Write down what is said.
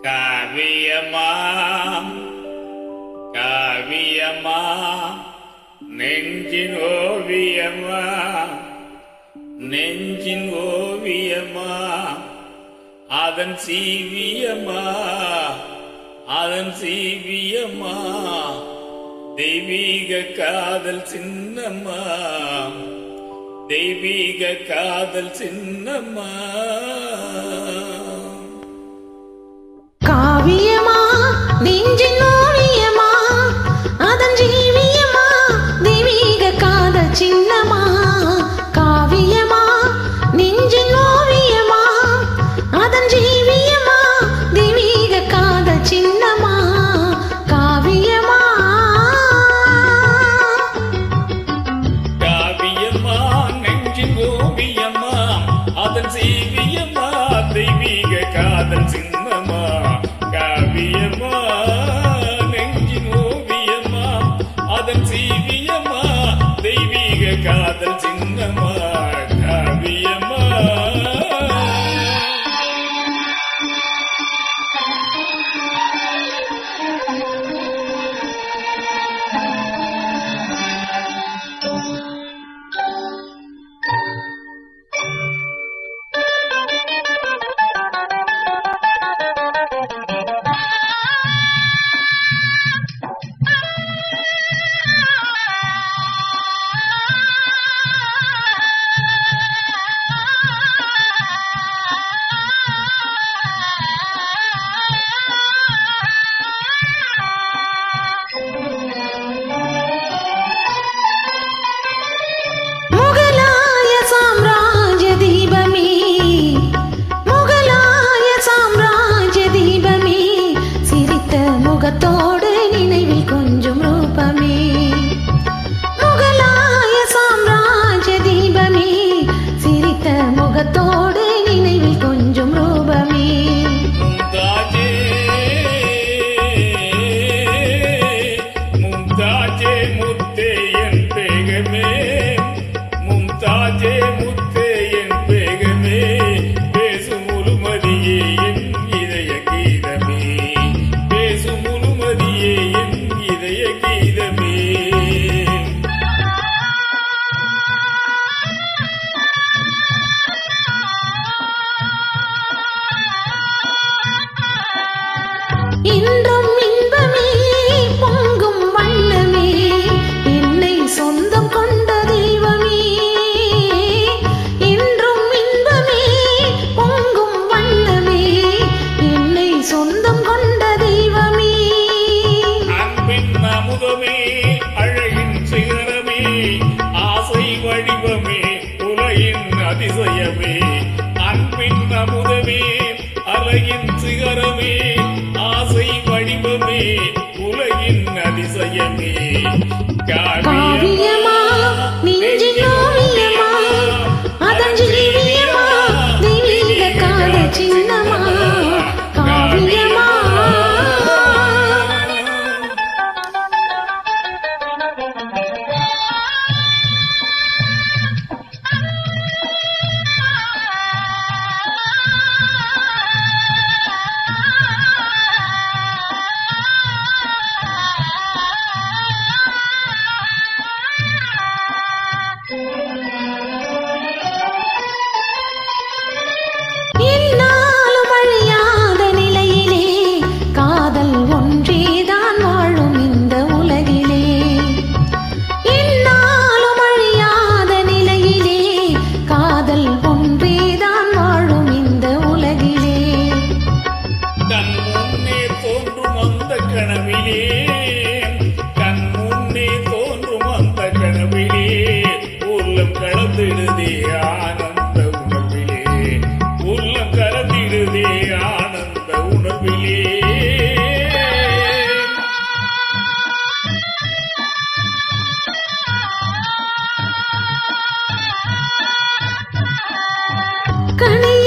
காவியமா காவியமா நெஞ்சின் ஓவியமா நெஞ்சின் ஓவியமா அதன் சீவியமா அதன் சீவியமா தெய்வீக காதல் சின்னம்மா தெய்வீக காதல் சின்னம்மா காவியமா நெஞ்சின் ஓவியமா அதன் ஜீவியமா தெய்வீக காதல் சின்னமா காவியமா நெஞ்சின் ஓவியமா அதன் ஜீவியமா தெய்வீக காதல் சின்னமா காவியமா காவியமா நெஞ்சின் ஓவியமா அதன் ஜீவியமா தெய்வீக காதல் சின்னமா காவியமா நெஞ்சின் ஓவியமா அதன் சீவியமா தெய்வீக காதல் சின்னமா காவியமா முகத்தோடு நினைவில் கொஞ்சம் ரூபமே முகலாய சாம்ராஜ்ய தீபமே சிரித்த முகத்தோடு நினைவில் கொஞ்சம் ரூபமே மும்தாஜே முத்தே என் பேகமே மும்தாஜே முத்தே என் பேகமே பேசு முழுமதியே என் இதய கீதமே என் இதய கீதமே இன்றும் இன்பமே பொங்கும் வண்ணமே என்னை சொந்தம் கொண்ட தெய்வமே இன்றும் இன்பமே பொங்கும் வண்ணமே என்னை சொந்தம் கொண்ட தெய்வமே அமுதமே அழகின் சிகரமே ஆசை வடிவமே உலகின் அதிசயமே அன்பின் அமுதமே அழகின் சிகரமே ஆசை வடிவமே உலகின் அதிசயமே காவியமா நெஞ்சின் ஓவியமா அதன் ஜீவியமா தெய்வீக காதல் சின்னமா காவியமா கலந்திடுதே ஆனந்த உணர்விலே உள்ளம் கலந்திடுதே ஆனந்த உணர்விலே கனி